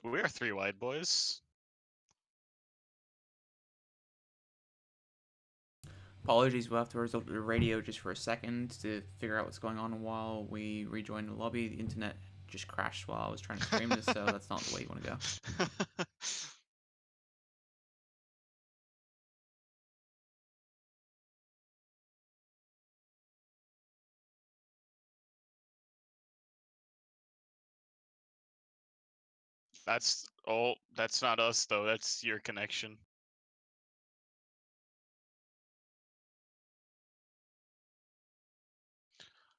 We are 3 wide, boys. Apologies, we'll have to resort to the radio just for a second to figure out what's going on while we rejoin the lobby. The internet just crashed while I was trying to stream this, so that's not the way you want to go. That's not us though. That's your connection.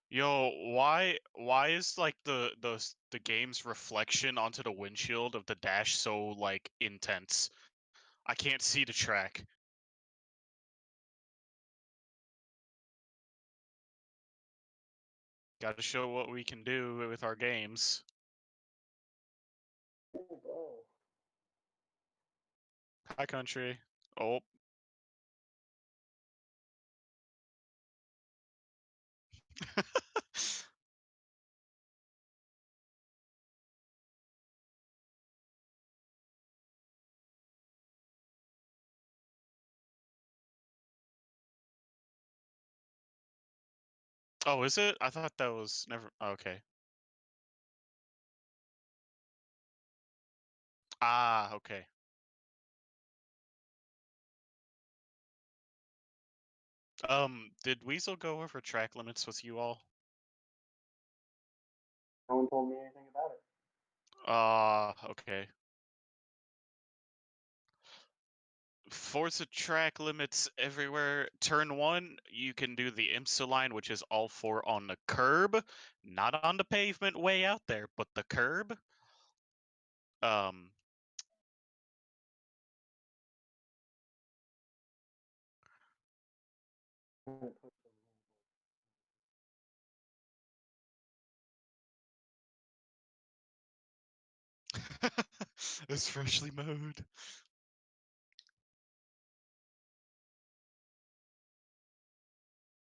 Yo, why is like the game's reflection onto the windshield of the dash so like intense? I can't see the track. Gotta show what we can do with our games. Hi, country. Oh. Oh, is it? I thought that was never. Okay. Ah, okay. Did Weasel go over track limits with you all? No one told me anything about it. Okay. Forza track limits everywhere. Turn 1, you can do the IMSA line, which is all 4 on the curb, not on the pavement way out there, but the curb. It's freshly mowed.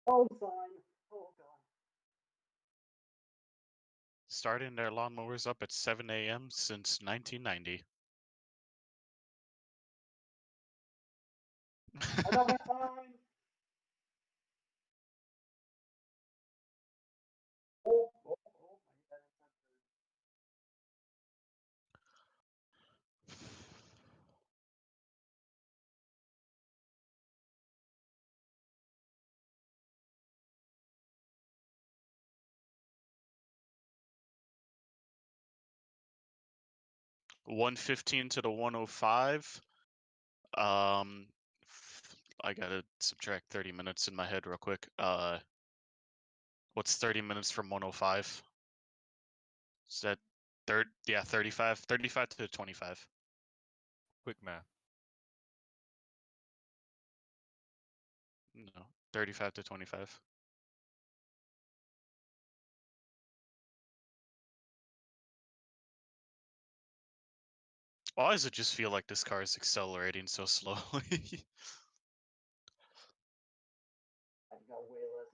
Oh, sign. Oh, God. Starting their lawnmowers up at 7 a.m. since 1990. Another sign. Oh, oh, oh. 115 to the 105. I gotta subtract 30 minutes in my head real quick. What's 30 minutes from 105? Is that 35? 35 to 25. Quick math. No, 35 to 25. Why does it just feel like this car is accelerating so slowly? I've got way less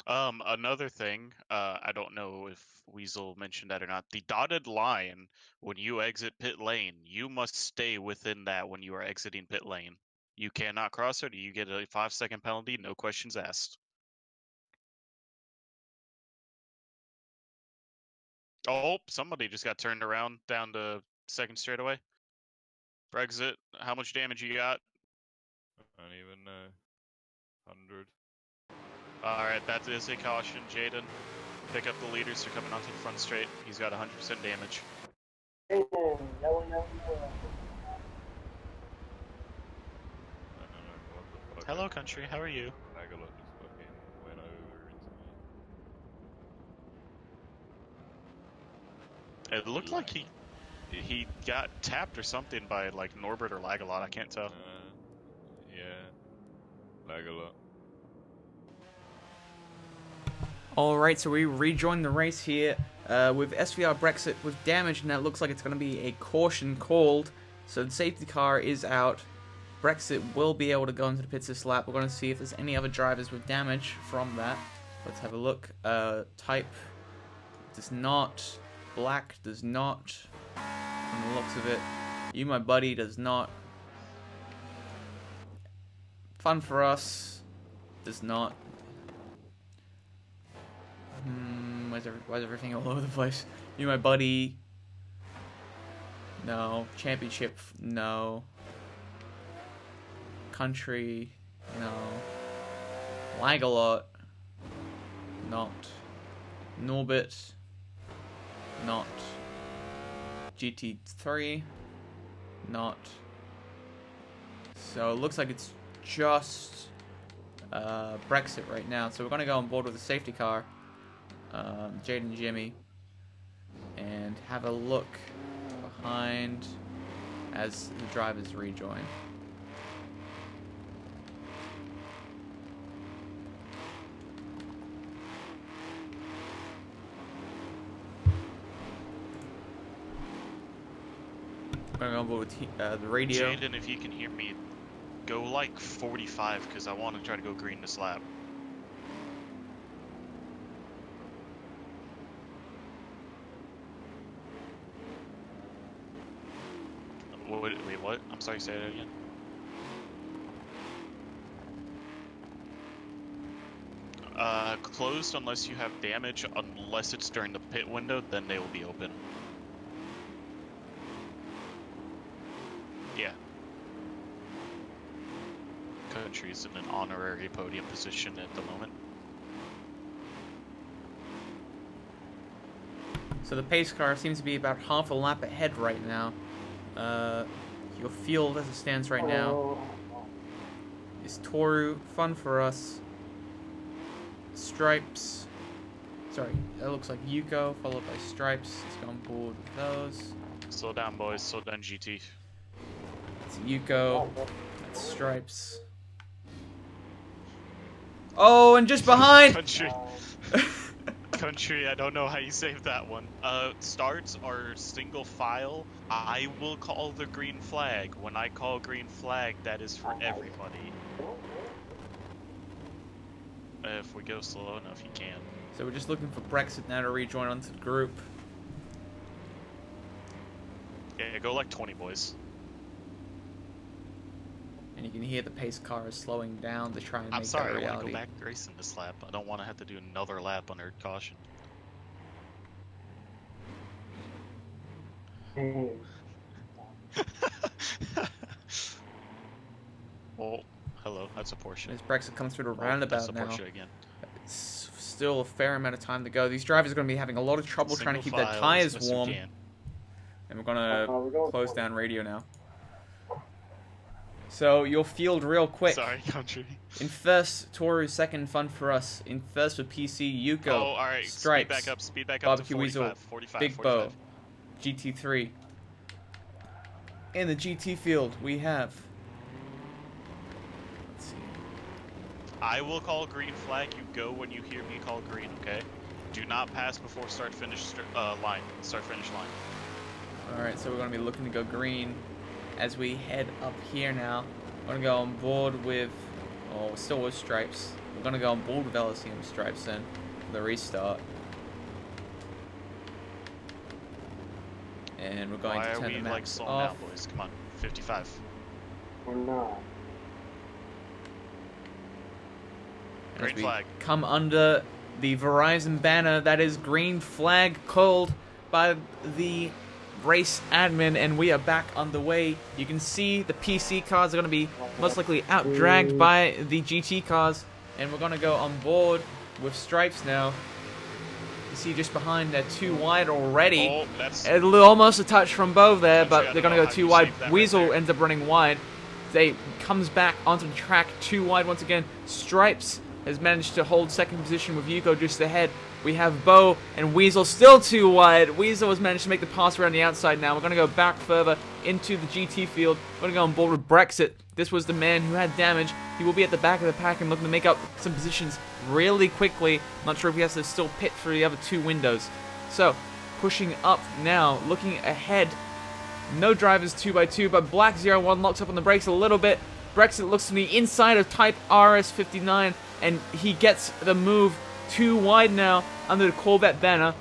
arrows. Another thing, I don't know if Weasel mentioned that or not. The dotted line, when you exit pit lane, you must stay within that when you are exiting pit lane. You cannot cross it, or you get a 5-second penalty, no questions asked. Oh, somebody just got turned around down to second straightaway. Brexit, how much damage you got? I don't even know. 100. Alright, that is a caution, Jaden. Pick up the leaders, they're coming onto the front straight. He's got 100% damage. Hey, yellow, yellow, yellow. Hello, country, how are you? Agalot just fucking went over into me. It looked like he got tapped or something by like Norbert or Lagalot, I can't tell. Yeah. Lagalot. Alright, so we rejoin the race here with SVR Brexit with damage, and that looks like it's going to be a caution called. So the safety car is out. Brexit will be able to go into the pits this lap. We're going to see if there's any other drivers with damage from that. Let's have a look. Type does not. Black does not. From the looks of it. You, my buddy, does not. Fun for us does not. Why is everything all over the place? You, my buddy. No. Championship. No. Country. No. Lag a lot. Not. Norbit. Not. GT3. Not. So it looks like it's just Brexit right now. So we're going to go on board with the safety car. Jade and Jimmy. And have a look behind as the drivers rejoin. I'm gonna go on board with the radio. Jaden, if you can hear me, go like 45 because I want to try to go green this lap. Wait, what? I'm sorry, say that again. Closed unless you have damage, unless it's during the pit window, then they will be open. Yeah. Country's in an honorary podium position at the moment. So the pace car seems to be about half a lap ahead right now. Your field as it stands right now is Toru, Fun for Us, Stripes. Sorry, that looks like Yuko, followed by Stripes. Let's go on board with those. Slow down, boys. Slow down, GT. It's Yuko. That's Stripes. Oh, and just behind! Country. Country, I don't know how you saved that one. Starts are single file. I will call the green flag. When I call green flag, that is for everybody. If we go slow enough, you can. So we're just looking for Brexit now to rejoin onto the group. Yeah, go like 20, boys. And you can hear the pace car is slowing down to try and make I'm sorry, that I want to reality. go back racing this lap. I don't want to have to do another lap under caution. Well, hello, that's a Porsche. As Brexit comes through the That's roundabout a now. Porsche again. It's still a fair amount of time to go. These drivers are going to be having a lot of trouble trying to keep their tires warm. And we're going to close down radio now. So your field real quick. Sorry, Country. In first, Toru. Second, Fun for Us. In first with PC, Yuko. Oh, alright. Stripes. Speed back up Barbecue to 45, Weasel. 45, Big 45. Bo. GT3. In the GT field, we have. Let's see. I will call green flag. You go when you hear me call green, okay? Do not pass before start-finish line. Start-finish line. Alright, so we're going to be looking to go green as we head up here now. We're going to go on board with, oh, still with Stripes. We're going to go on board with LSM Stripes then for the restart. And we're going to turn the maps slowing off. down, boys? Come on, 55. We're not. As Green we flag. come under the Verizon banner that is green flag called by the race admin, and we are back underway. You can see the PC cars are going to be most likely out-dragged by the GT cars, and we're going to go on board with Stripes now. You see just behind, they're too wide already. Oh, that's... Almost a touch from Bo there, Country, but they're going to go too wide. right Weasel there. ends up running wide. They comes back onto the track too wide once again. Stripes has managed to hold second position with Yuko just ahead. We have Bo and Weasel still too wide. Weasel has managed to make the pass around the outside now. We're going to go back further into the GT field. We're going to go on board with Brexit. This was the man who had damage. He will be at the back of the pack and looking to make up some positions really quickly. Not sure if he has to still pit for the other two windows. So, pushing up now, looking ahead. No drivers 2x2, but Black 01 locks up on the brakes a little bit. Brexit looks to the inside of Type RS59, and he gets the move too wide now under the Corvette banner.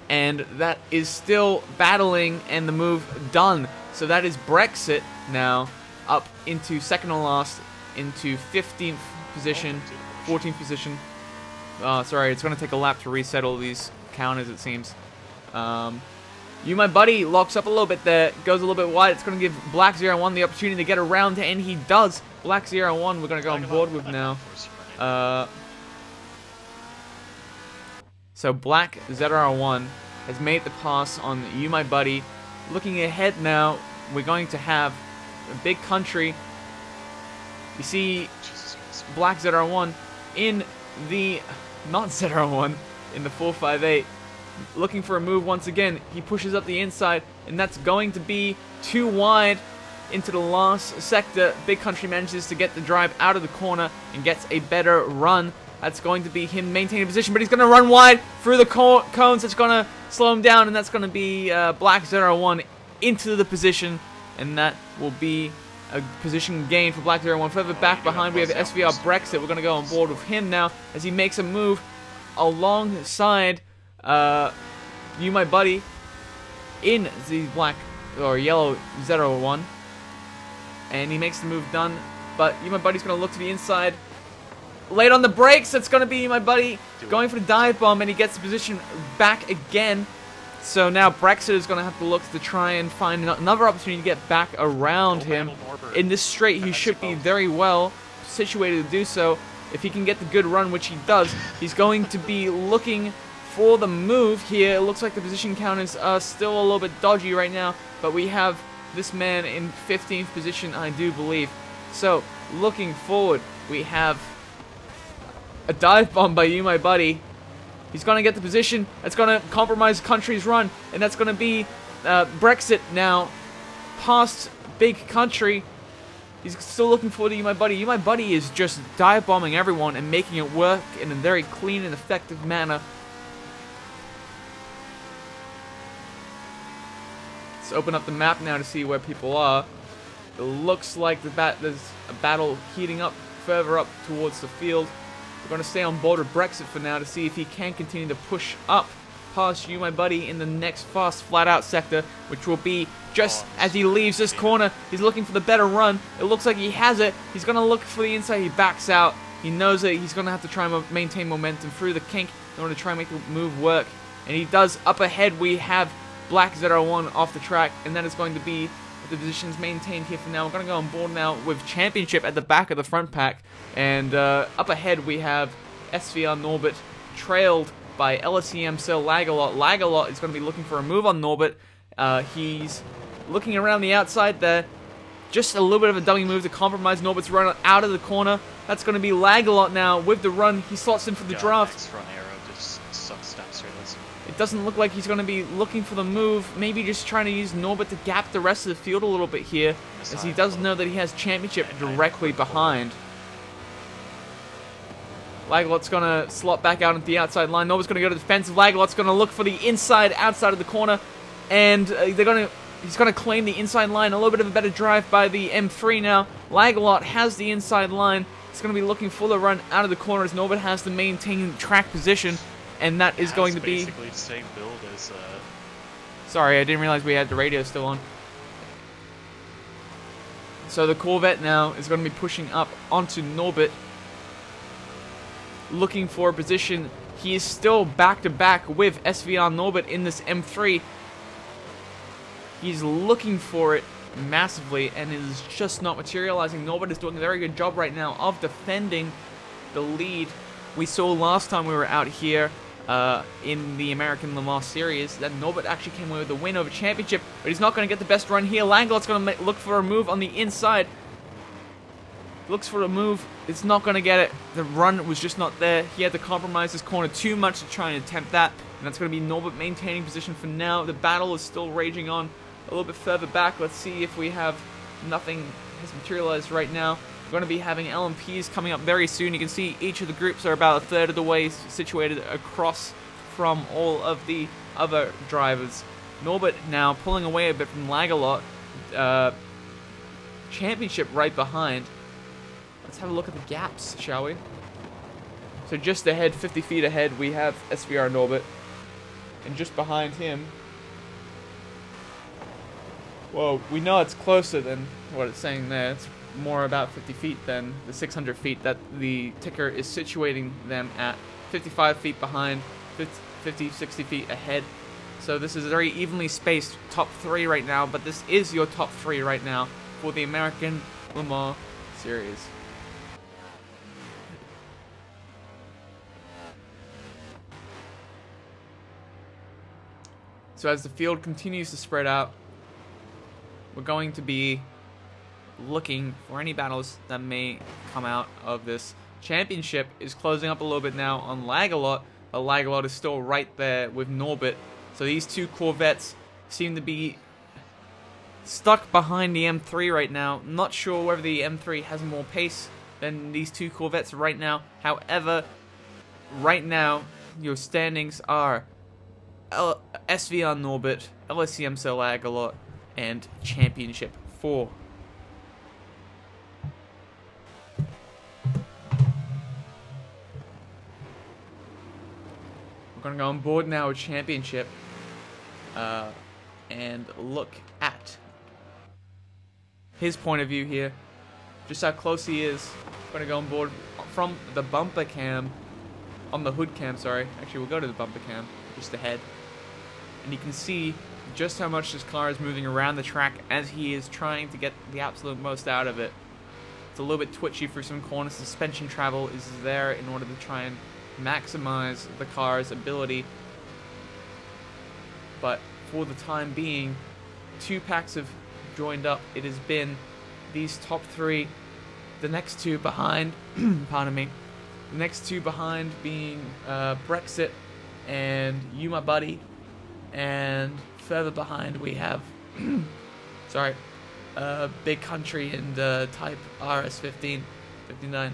and that is still battling and the move done. So that is Brexit now up into second to last, into 15th position, 14th position. Sorry, it's going to take a lap to reset all these counters, it seems. You, my buddy, locks up a little bit there, goes a little bit wide. It's going to give Black 01 the opportunity to get around, and he does. Black 01, we're going to go on board with now. So Black 01 has made the pass on You, my buddy. Looking ahead now, we're going to have a big country. You see Black 01 in the, not 01, in the 458. Looking for a move once again. He pushes up the inside, and that's going to be too wide into the last sector. Big Country manages to get the drive out of the corner and gets a better run. That's going to be him maintaining position, but he's going to run wide through the cones. That's going to slow him down, and that's going to be Black 01 into the position, and that will be a position gain for Black 01. Further back behind, we have SVR Brexit. We're going to go on board with him now as he makes a move alongside You, my buddy, in the black or yellow 01, and he makes the move done. But You, my buddy's going to look to the inside. Late on the brakes, that's going to be You, my buddy, going for the dive bomb, and he gets the position back again. So now Brexit is going to have to look to try and find another opportunity to get back around him. In this straight, he should be very well situated to do so. If he can get the good run, which he does, he's going to be looking for the move here. It looks like the position counters are still a little bit dodgy right now, but we have this man in 15th position, I do believe. So, looking forward, we have a dive bomb by You, my buddy. He's going to get the position. That's going to compromise Country's run, and that's going to be Brexit now past Big Country. He's still looking forward to You, my buddy. You, my buddy is just dive bombing everyone and making it work in a very clean and effective manner. Let's open up the map now to see where people are. It looks like there's a battle heating up further up towards the field. We're going to stay on board with Brexit for now to see if he can continue to push up past You, my buddy, in the next fast flat-out sector, which will be just as he leaves this corner. He's looking for the better run. It looks like he has it. He's going to look for the inside. He backs out. He knows that he's going to have to try and maintain momentum through the kink in order to try and make the move work. And he does. Up ahead, we have Black 01 off the track, and that is going to be the positions maintained here for now. We're going to go on board now with Championship at the back of the front pack, and up ahead we have SVR Norbert, trailed by LSEM Sir Lagalot. Lagalot is going to be looking for a move on Norbert. He's looking around the outside there. Just a little bit of a dummy move to compromise Norbert's run out of the corner. That's going to be Lagalot now with the run. He slots in for the draft. Front arrow just sucks down service. It doesn't look like he's going to be looking for the move. Maybe just trying to use Norbert to gap the rest of the field a little bit here, as he does know that he has Championship directly behind. Lagalot's going to slot back out into the outside line. Norbert's going to go to the defensive. Lagalot's going to look for the inside, outside of the corner, and he's going to claim the inside line. A little bit of a better drive by the M3 now. Lagalot has the inside line. He's going to be looking for the run out of the corner as Norbert has to maintain track position. And that is going to be basically the same build as. Sorry, I didn't realize we had the radio still on. So the Corvette now is going to be pushing up onto Norbert, looking for a position. He is still back to back with SVR Norbert in this M3. He's looking for it massively, and it is just not materializing. Norbert is doing a very good job right now of defending the lead. We saw last time we were out here in the American Le Mans Series that Norbert actually came away with the win over Championship, but he's not going to get the best run here. Lagalot's going to look for a move on the inside. Looks for a move. It's not going to get it. The run was just not there. He had to compromise his corner too much to try and attempt that, and that's going to be Norbert maintaining position for now. The battle is still raging on a little bit further back. Let's see if we have nothing has materialized right now. We're going to be having LMPs coming up very soon. You can see each of the groups are about a third of the way situated across from all of the other drivers. Norbert now pulling away a bit from Lagalot. Championship right behind. Let's have a look at the gaps, shall we? So just ahead, 50 feet ahead, we have SVR Norbert. And just behind him... Well, we know it's closer than what it's saying there. It's more about 50 feet than the 600 feet that the ticker is situating them at. 55 feet behind, 50, 60 feet ahead. So this is a very evenly spaced top 3 right now, but this is your top 3 right now for the American Le Mans Series. So as the field continues to spread out, we're going to be looking for any battles that may come out of this. Championship is closing up a little bit now on Lagalot, but Lagalot is still right there with Norbit. So these two Corvettes seem to be stuck behind the M3 right now. Not sure whether the M3 has more pace than these two Corvettes right now. However, right now, your standings are SVR Norbit, LSCM Sir Lagalot, and Championship 4. We're going to go on board now with Championship and look at his point of view here. Just how close he is. We're going to go on board from the bumper cam, on the hood cam, sorry. Actually, we'll go to the bumper cam, just ahead. And you can see just how much this car is moving around the track as he is trying to get the absolute most out of it. It's a little bit twitchy through some corners. Suspension travel is there in order to try and maximize the car's ability. But for the time being, 2 packs have joined up. It has been these top 3. The next 2 behind, pardon me. The next 2 behind being Brexit and You My Buddy. And further behind we have, sorry, Big Country and Type RS15, 59.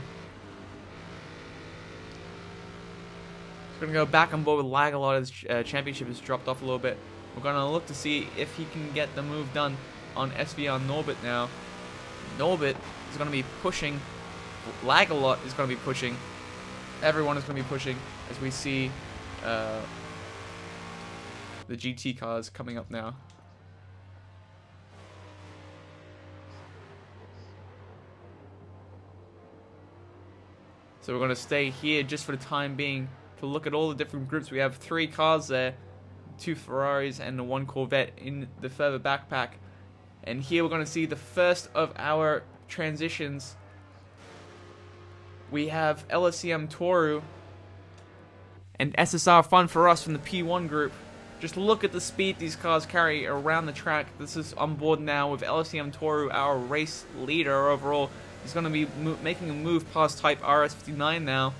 We're going to go back on board with Lagalot as Championship has dropped off a little bit. We're going to look to see if he can get the move done on SVR Norbit now. Norbit is going to be pushing, Lagalot is going to be pushing, everyone is going to be pushing as we see the GT cars coming up now. So we're going to stay here just for the time being to look at all the different groups. We have 3 cars there, 2 Ferraris and 1 Corvette in the further backpack. And here we're going to see the first of our transitions. We have LSCM Toru and SSR Fun for Us from the P1 group. Just look at the speed these cars carry around the track. This is on board now with LSCM Toru, our race leader overall. He's going to be making a move past Type RS59 now.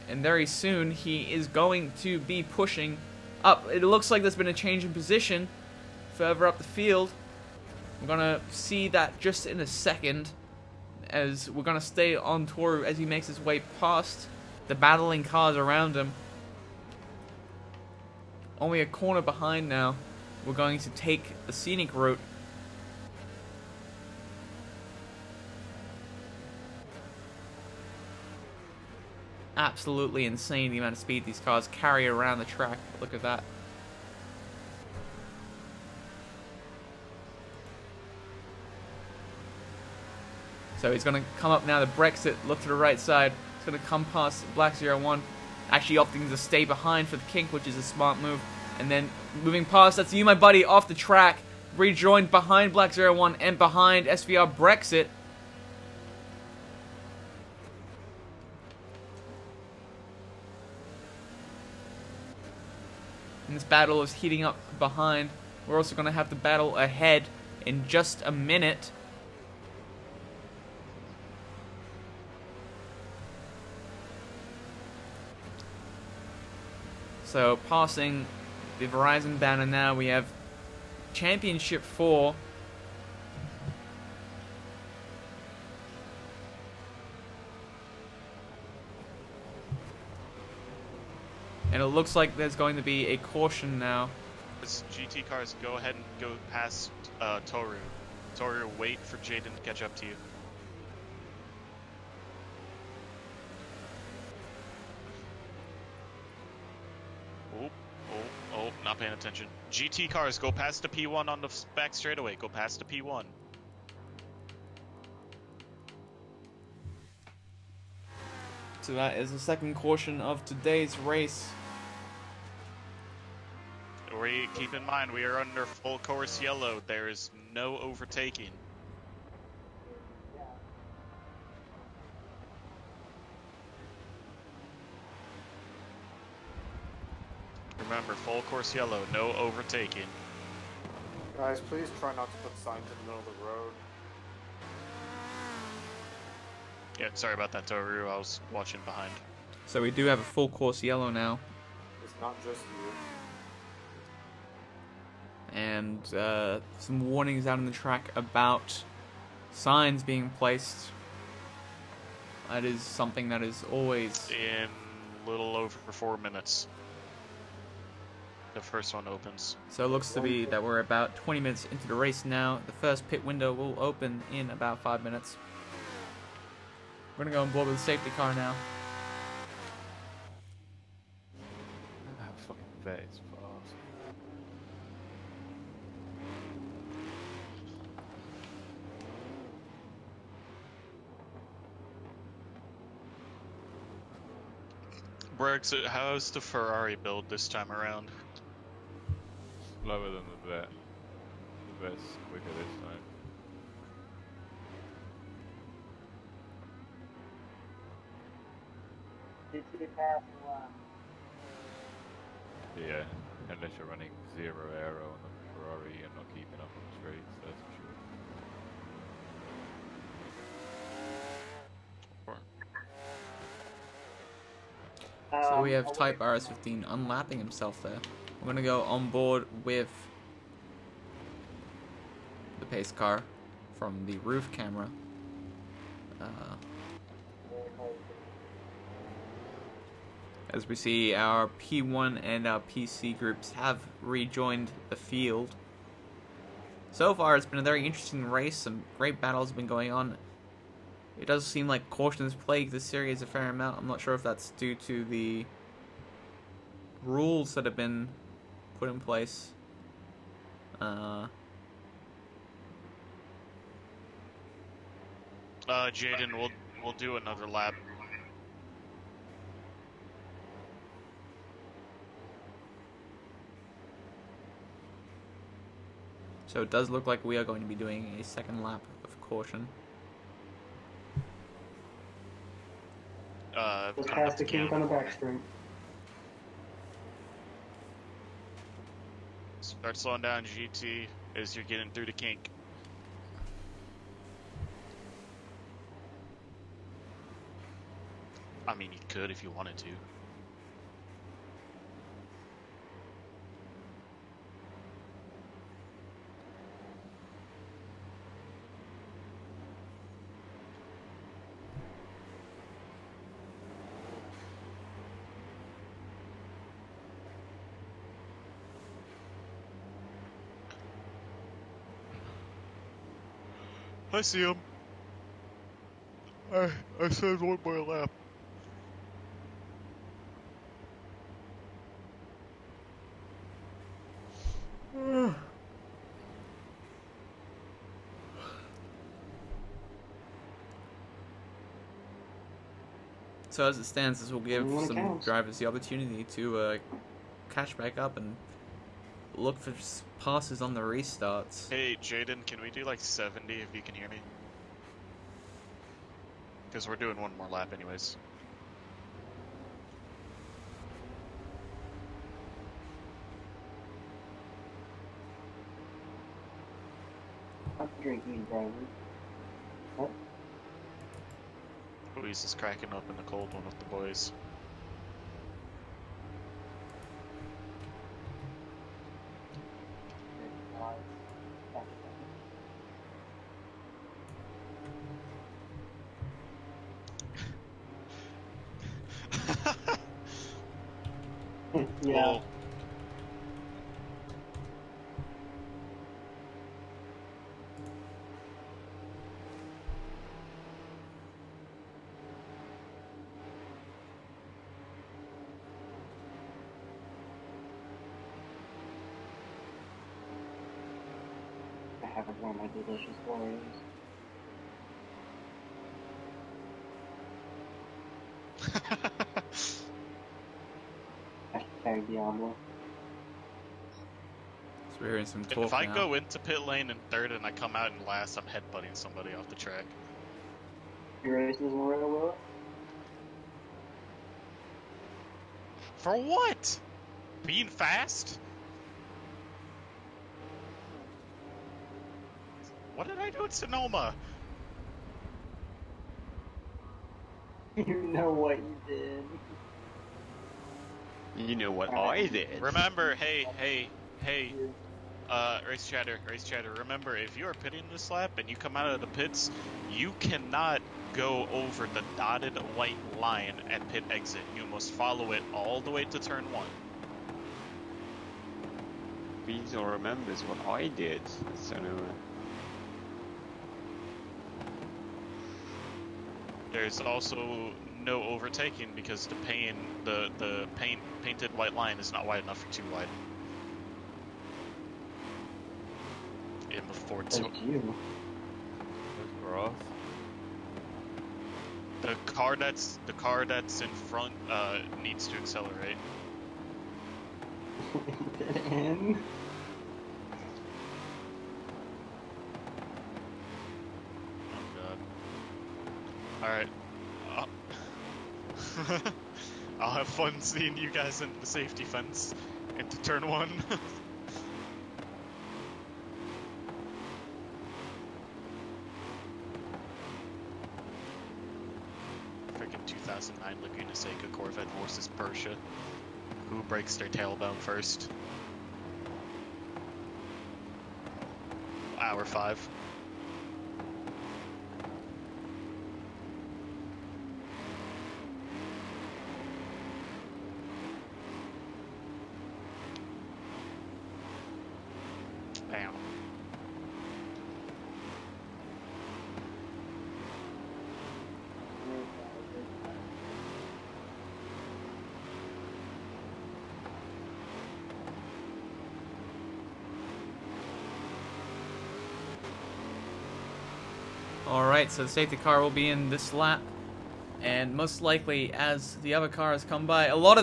And very soon, he is going to be pushing up. It looks like there's been a change in position further up the field. We're going to see that just in a second, as we're going to stay on Toru as he makes his way past the battling cars around him. Only a corner behind now. We're going to take the scenic route. Absolutely insane the amount of speed these cars carry around the track. Look at that. So he's going to come up now to Brexit, look to the right side. He's going to come past Black 01. Actually opting to stay behind for the kink, which is a smart move. And then moving past, that's You My Buddy off the track. Rejoined behind Black 01 and behind SVR Brexit. And this battle is heating up behind. We're also going to have the battle ahead in just a minute. So passing the Verizon banner now, we have Championship 4. And it looks like there's going to be a caution now. As GT cars, go ahead and go past Toru. Toru, wait for Jaden to catch up to you. Oh, Not paying attention. GT cars, go past the P1 on the back straightaway. Go past the P1. So that is the second caution of today's race. Keep in mind, we are under full course yellow. There is no overtaking. Yeah. Remember, full course yellow, no overtaking. Guys, please try not to put signs in the middle of the road. Yeah, sorry about that, Toru. I was watching behind. So we do have a full course yellow now. It's not just you. And some warnings out on the track about signs being placed. That is something that is always... In a little over 4 minutes. The first one opens. So it looks to be that we're about 20 minutes into the race now. The first pit window will open in about 5 minutes. We're gonna go on board with the safety car now. That fucking vet is fast. Brexit, how's the Ferrari build this time around? Slower than the vet. The vet's quicker this time. Did you pass the line? Yeah, unless you're running 0 aero on the Ferrari, you're not keeping up on the straights, that's for sure. So we have Type RS15 unlapping himself there. I'm gonna go on board with the pace car from the roof camera. As we see, our P1 and our PC groups have rejoined the field. So far, it's been a very interesting race. Some great battles have been going on. It does seem like cautions plague this series a fair amount. I'm not sure if that's due to the rules that have been put in place. Jaden, we'll do another lap. So it does look like we are going to be doing a second lap of caution. Just past the kink on the back straight. Start slowing down, GT, as you're getting through the kink. I mean, you could if you wanted to. I see him. I said one more lap. So as it stands, this will give Everyone some counts. drivers the opportunity to catch back up and look for passes on the restarts. Hey, Jaden, can we do like 70 if you can hear me? Because we're doing one more lap anyways. I'm drinking, driver. What? Luis is cracking up in the cold one with the boys. Yeah. Well, haven't worn my delicious Oreos. Hashtag Diablo. So we're hearing some talk If I now. go into pit lane in third and I come out in last, I'm headbutting somebody off the track. Your race isn't real, will it? For what? Being fast? What did I do at Sonoma? You know what you did. You know what I did. Remember, hey, race chatter, remember, if you are pitting this lap and you come out of the pits, you cannot go over the dotted white line at pit exit. You must follow it all the way to turn 1. Weasel remembers what I did. So There's also no overtaking because the painted white line is not wide enough for 2 wide. In before 2. Thank you. There's grass. The car that's in front needs to accelerate. Dead end. Oh god. Alright. I'll have fun seeing you guys into the safety fence into turn 1. Freaking 2009 Laguna Seca Corvette versus Porsche. Who breaks their tailbone first? Hour 5. Bam. Alright, so the safety car will be in this lap. And most likely, as the other cars come by, a lot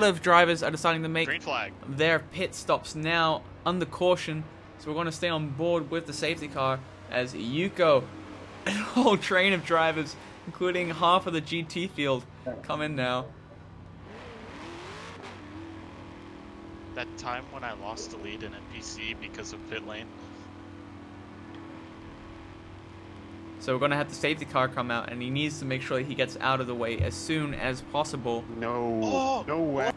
of drivers are deciding to make Green flag. their pit stops now under caution. So we're going to stay on board with the safety car as Yuko and a whole train of drivers, including half of the GT field, come in now. That time when I lost the lead in NPC because of pit lane. So we're going to have the safety car come out, and he needs to make sure that he gets out of the way as soon as possible. no, no way.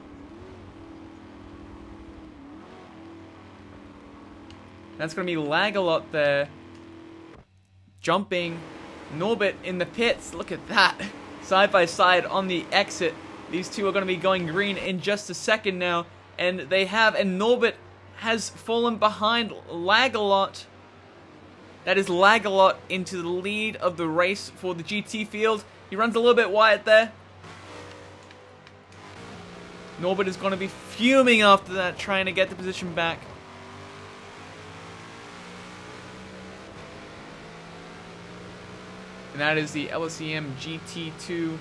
That's going to be Lag-A-Lot there. Jumping Norbit in the pits. Look at that. Side by side on the exit. These two are going to be going green in just a second now. And they have, and Norbit has fallen behind Lag-A-Lot. That is Lag-A-Lot into the lead of the race for the GT field. He runs a little bit wide there. Norbit is going to be fuming after that, trying to get the position back. And that is the LCM GT2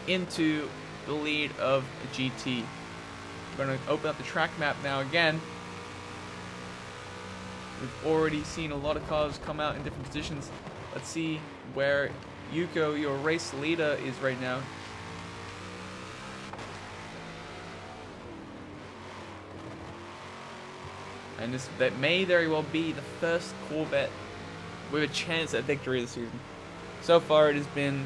into the lead of GT. We're going to open up the track map now again. We've already seen a lot of cars come out in different positions. Let's see where Yuko, your race leader, is right now. And that may very well be the first Corvette with a chance at victory this season. So far, it has been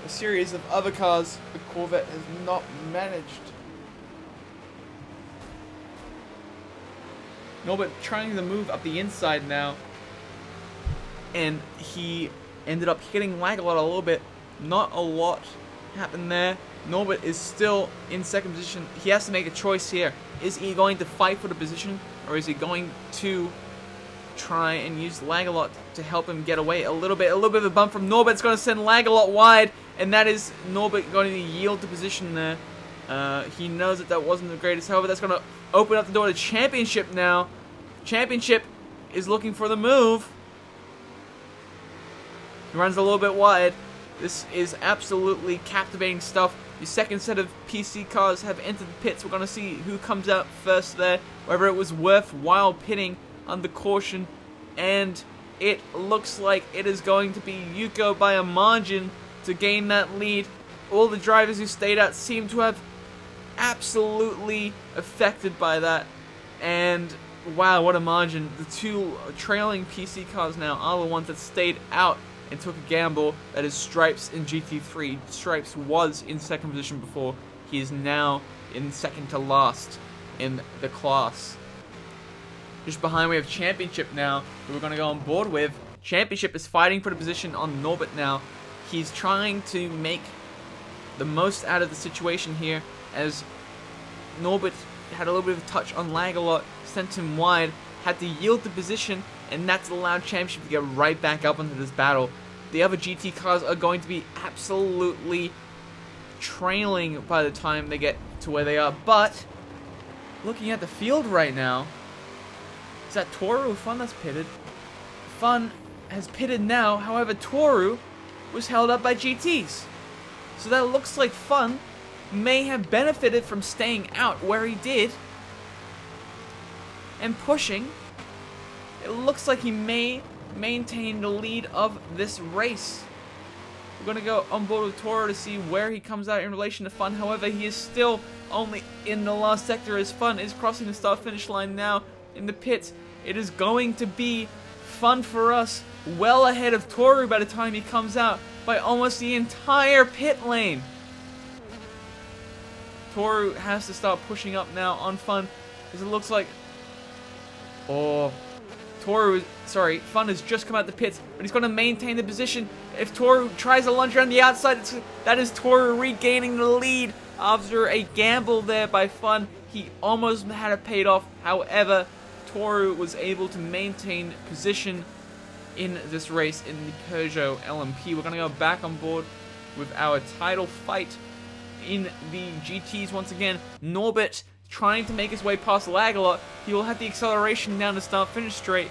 a series of other cars the Corvette has not managed. Norbit trying to move up the inside now. And he ended up hitting Lag-A-Lot a little bit. Not a lot happened there. Norbit is still in second position. He has to make a choice here. Is he going to fight for the position, or is he going to try and use Lag-A-Lot to help him get away a little bit? A little bit of a bump from Norbit. It's going to send Lag-A-Lot wide, and that is Norbit going to yield the position there. He knows that wasn't the greatest. However, that's going to open up the door to Championship now. Championship is looking for the move. He runs a little bit wide. This is absolutely captivating stuff. The second set of PC cars have entered the pits. We're going to see who comes out first there, whether it was worthwhile pitting under caution. And it looks like it is going to be Yuko by a margin to gain that lead. All the drivers who stayed out seem to have absolutely affected by that. And wow, what a margin. The two trailing PC cars now are the ones that stayed out and took a gamble. That is Stripes in GT3. Stripes was in second position before. He is now in second to last in the class. Just behind we have Championship now, who we're going to go on board with. Championship is fighting for the position on Norbert now. He's trying to make the most out of the situation here, as Norbert had a little bit of a touch on lag a lot, sent him wide, had to yield the position, and that's allowed Championship to get right back up into this battle. The other GT cars are going to be absolutely trailing by the time they get to where they are, but looking at the field right now, is that Toru or Fun that's pitted? Fun has pitted now, however Toru was held up by GTs. So that looks like Fun may have benefited from staying out where he did and pushing. It looks like he may maintain the lead of this race. We're going to go on board with Toru to see where he comes out in relation to Fun. However, he is still only in the last sector as Fun is crossing the start-finish line now in the pits. It is going to be Fun for us, well ahead of Toru by the time he comes out by almost the entire pit lane. Toru has to start pushing up now on Fun, as it looks like... Oh, Fun has just come out the pits, but he's going to maintain the position. If Toru tries to lunge around the outside, that is Toru regaining the lead after a gamble there by Fun. He almost had it paid off. However, Toru was able to maintain position in this race in the Peugeot LMP. We're going to go back on board with our title fight in the GTs once again. Norbert trying to make his way past lag a lot. He will have the acceleration down to start finish straight.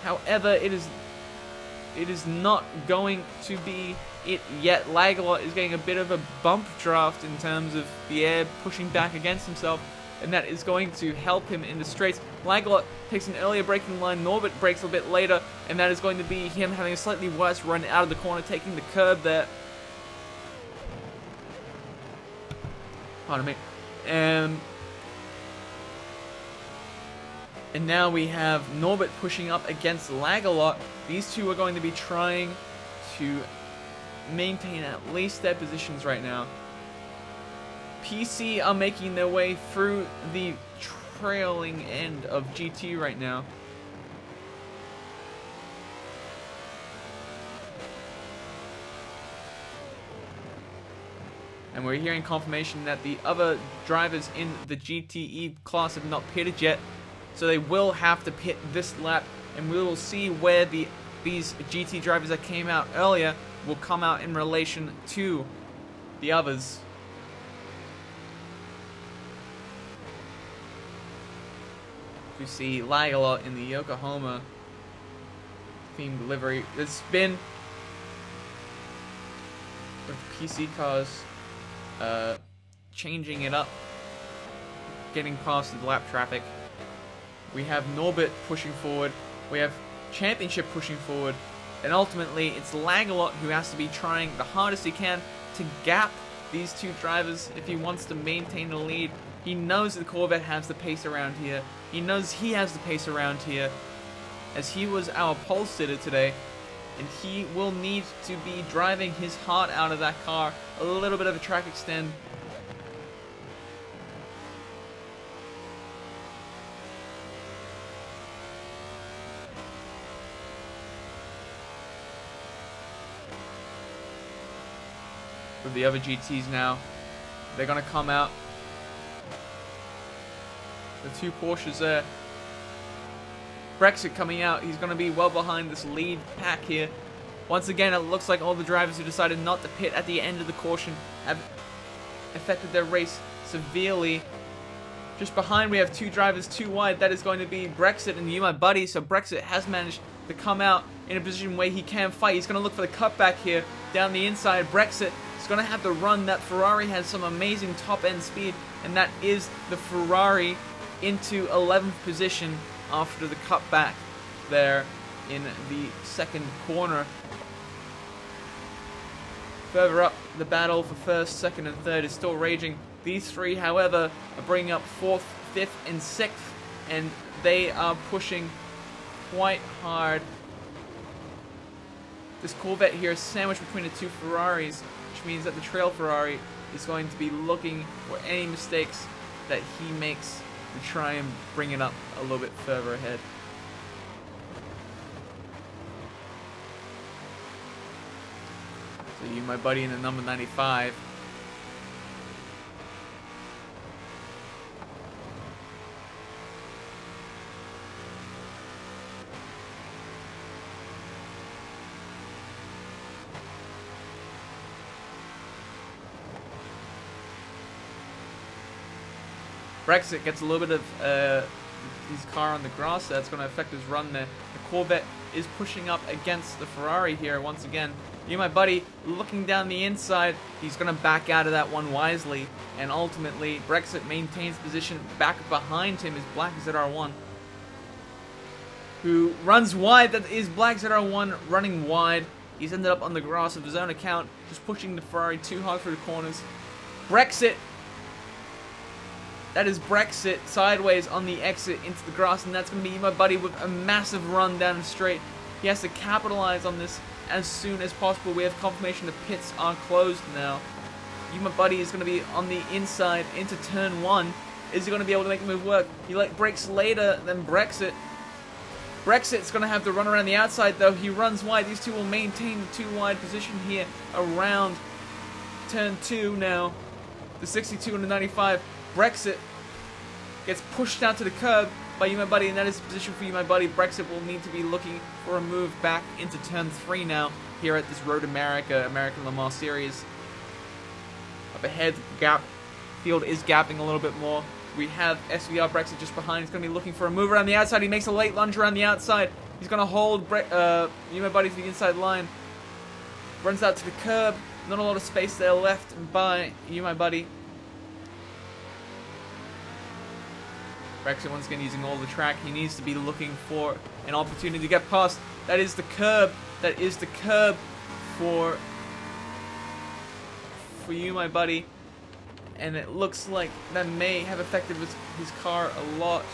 However, it is not going to be it yet. Lagalot is getting a bit of a bump draft in terms of the air pushing back against himself, and that is going to help him in the straights. Lagalot takes an earlier braking line, Norbert brakes a bit later, and that is going to be him having a slightly worse run out of the corner, taking the curb there. Pardon me. And now we have Norbert pushing up against Lagalot. These two are going to be trying to maintain at least their positions right now. PC are making their way through the trailing end of GT right now. And we're hearing confirmation that the other drivers in the GTE class have not pitted yet. So they will have to pit this lap, and we will see where these GT drivers that came out earlier will come out in relation to the others. We see Lagalot in the Yokohama themed livery. It's been with PC cars changing it up, getting past the lap traffic. We have Norbert pushing forward, we have Championship pushing forward, and ultimately it's Lagalot who has to be trying the hardest he can to gap these two drivers if he wants to maintain the lead. He knows the Corvette has the pace around here. He knows he has the pace around here, as he was our pole sitter today, and he will need to be driving his heart out of that car. A little bit of a track extend. With the other GTs now, they're going to come out. The two Porsches there. Brexit coming out, he's going to be well behind this lead pack here. Once again, it looks like all the drivers who decided not to pit at the end of the caution have affected their race severely. Just behind, we have two drivers too wide. That is going to be Brexit and You My Buddy. So Brexit has managed to come out in a position where he can fight. He's going to look for the cutback here down the inside. Brexit is going to have to run. That Ferrari has some amazing top-end speed, and that is the Ferrari into 11th position after the cutback there in the second corner. Further up, the battle for first, second, and third is still raging. These three, however, are bringing up 4th, 5th, and 6th, and they are pushing quite hard. This Corvette here is sandwiched between the two Ferraris, which means that the trail Ferrari is going to be looking for any mistakes that he makes to try and bring it up a little bit further ahead. So You My Buddy in the number 95. Brexit gets a little bit of his car on the grass. That's going to affect his run there. The Corvette is pushing up against the Ferrari here once again. You My Buddy looking down the inside. He's going to back out of that one wisely. And ultimately, Brexit maintains position. Back behind him is Black ZR1, who runs wide. That is Black ZR1 running wide. He's ended up on the grass of his own account, just pushing the Ferrari too hard through the corners. Brexit. That is Brexit sideways on the exit into the grass, and that's going to be You My Buddy with a massive run down the straight. He has to capitalize on this as soon as possible. We have confirmation the pits are closed now. You My Buddy is going to be on the inside into turn 1. Is he going to be able to make the move work? He brakes later than Brexit. Brexit's going to have to run around the outside, though. He runs wide. These two will maintain the too wide position here around turn 2 now. The 62 and the 95. Brexit gets pushed out to the curb by You My Buddy, and that is the position for You My Buddy. Brexit will need to be looking for a move back into turn 3 now here at this Road America American Le Mans Series. Up ahead, the field is gapping a little bit more. We have SVR Brexit just behind. He's going to be looking for a move around the outside. He makes a late lunge around the outside. He's going to hold You My Buddy to the inside line. Runs out to the curb. Not a lot of space there left by You My Buddy. Brexit once again using all the track. He needs to be looking for an opportunity to get past. That is the curb. That is the curb for You My Buddy. And it looks like that may have affected his car a lot.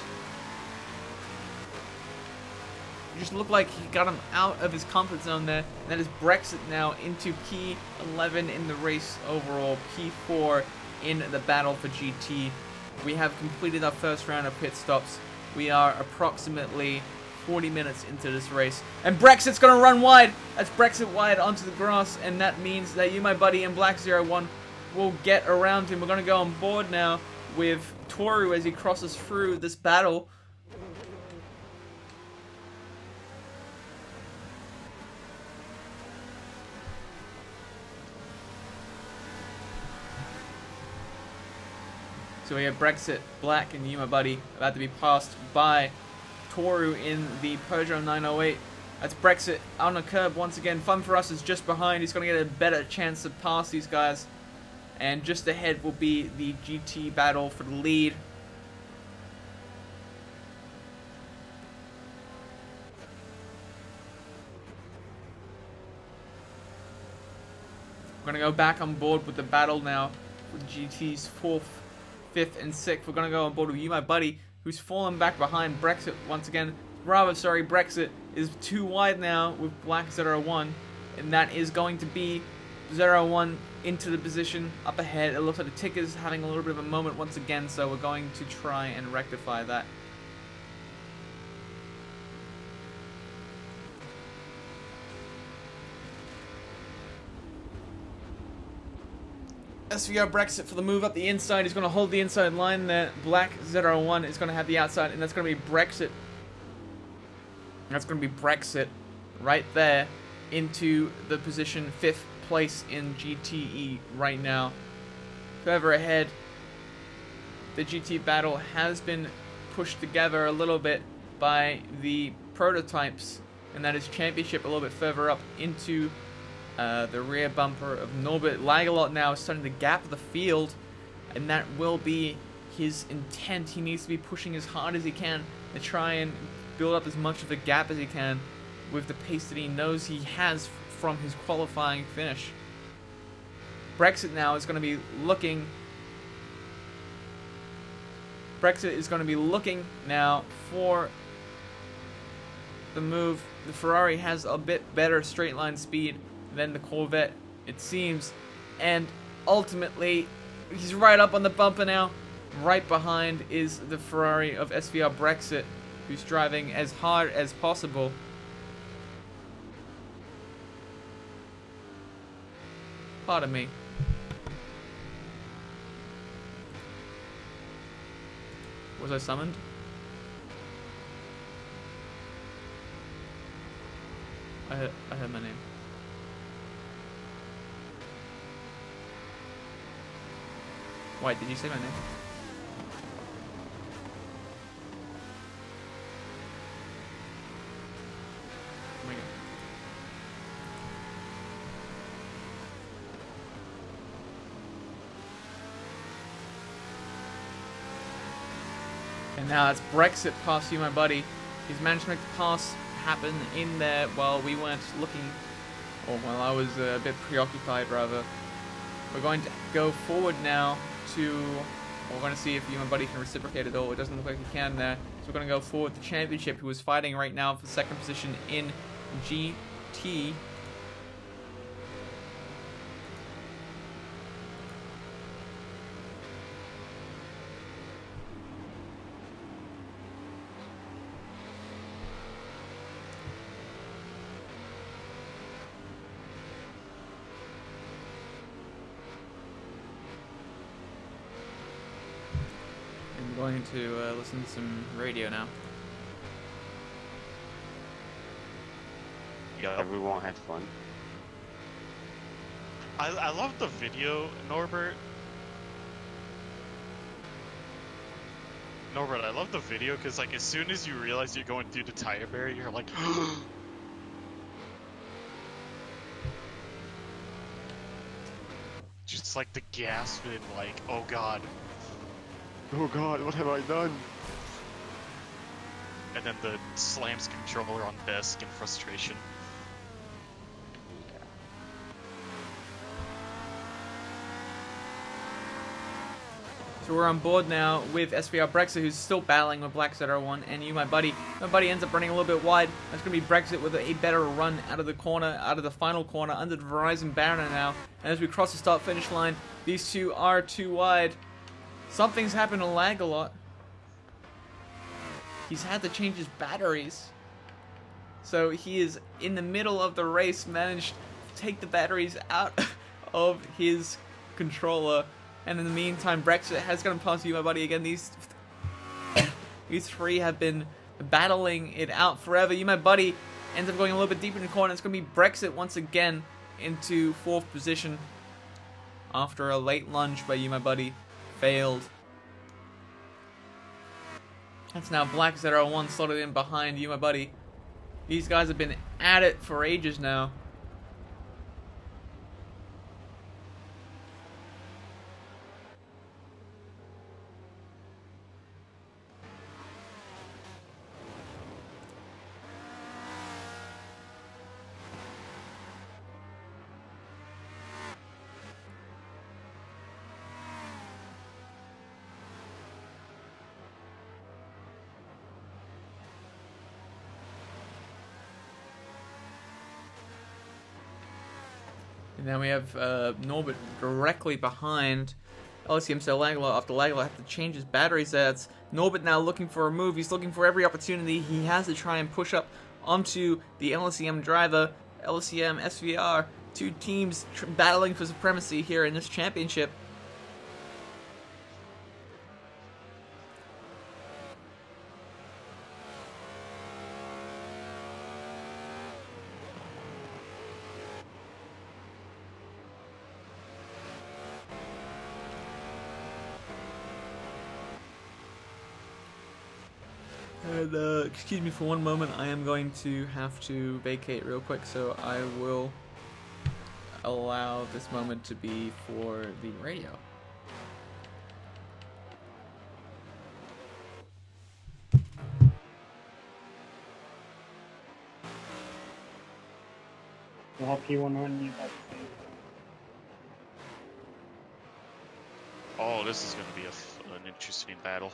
It just looked like he got him out of his comfort zone there. And that is Brexit now into P11 in the race overall, P4 in the battle for GT. We have completed our first round of pit stops. We are approximately 40 minutes into this race. And Brexit's going to run wide. That's Brexit wide onto the grass. And that means that You My Buddy and Black 01 will get around him. We're going to go on board now with Toru as he crosses through this battle. So we have Brexit, Black, and You My Buddy about to be passed by Toru in the Peugeot 908. That's Brexit on a curb once again. Fun for Us is just behind. He's going to get a better chance to pass these guys. And just ahead will be the GT battle for the lead. We're going to go back on board with the battle now with GT's 4th, 5th, and 6th. We're going to go on board with You My Buddy, who's fallen back behind Brexit once again. Brexit is too wide now with Black 01. And that is going to be 01 into the position up ahead. It looks like the ticker is having a little bit of a moment once again, so we're going to try and rectify that. SVR Brexit for the move up the inside. He's going to hold the inside line there. Black 01 is going to have the outside, and that's going to be Brexit. That's going to be Brexit right there into the position 5th place in GTE right now. Further ahead, the GT battle has been pushed together a little bit by the prototypes, and that is championship a little bit further up into the rear bumper of Norbert. Lagerlot now is starting to gap the field, and that will be his intent. He needs to be pushing as hard as he can to try and build up as much of a gap as he can with the pace that he knows he has from his qualifying finish. Brexit now is going to be looking... Brexit is going to be looking now for the move. The Ferrari has a bit better straight line speed than the Corvette, it seems, and ultimately he's right up on the bumper now. Right behind is the Ferrari of SVR Brexit, who's driving as hard as possible. Pardon me. Was I summoned? I heard my name. Wait, did you say my name? Oh my God. And now it's Brexit past you, my buddy. He's managed to make the pass happen in there while we weren't looking, or while I was a bit preoccupied, rather. We're going to go forward now to... we're going to see if you, my buddy, can reciprocate at all. It doesn't look like he can there. So we're going to go forward to championship, who is fighting right now for second position in GT. I'm going to listen to some radio now. Yeah, Everyone had fun. I love the video, Norbert. Norbert, I love the video because, like, as soon as you realize you're going through the tire barrier, you're like, just like the gasp and like, oh god. Oh god, what have I done? And then the slams controller on desk in frustration. So we're on board now with SVR Brexit, who's still battling with Black Z01, and you, my buddy. My buddy ends up running a little bit wide. That's going to be Brexit with a better run out of the corner, out of the final corner, under the Verizon banner now. And as we cross the start-finish line, these two are too wide. Something's happened to lag a lot. He's had to change his batteries. So he is in the middle of the race, managed to take the batteries out of his controller. And in the meantime, Brexit has gone past you, my buddy. Again, these three have been battling it out forever. You, my buddy, ends up going a little bit deeper in the corner. It's going to be Brexit once again into 4th position after a late lunge by you, my buddy. Failed. That's now Black Z01 slotted in behind you, my buddy. These guys have been at it for ages now. And then we have Norbert directly behind LCM. So Lagerlot, after Lagerlot have to change his batteries there. It's Norbert now looking for a move. He's looking for every opportunity he has to try and push up onto the LCM driver. LCM, SVR, two teams battling for supremacy here in this championship. And, excuse me for one moment, I am going to have to vacate real quick, so I will allow this moment to be for the radio. We'll have P1 run you back to Oh, this is going to be an interesting battle.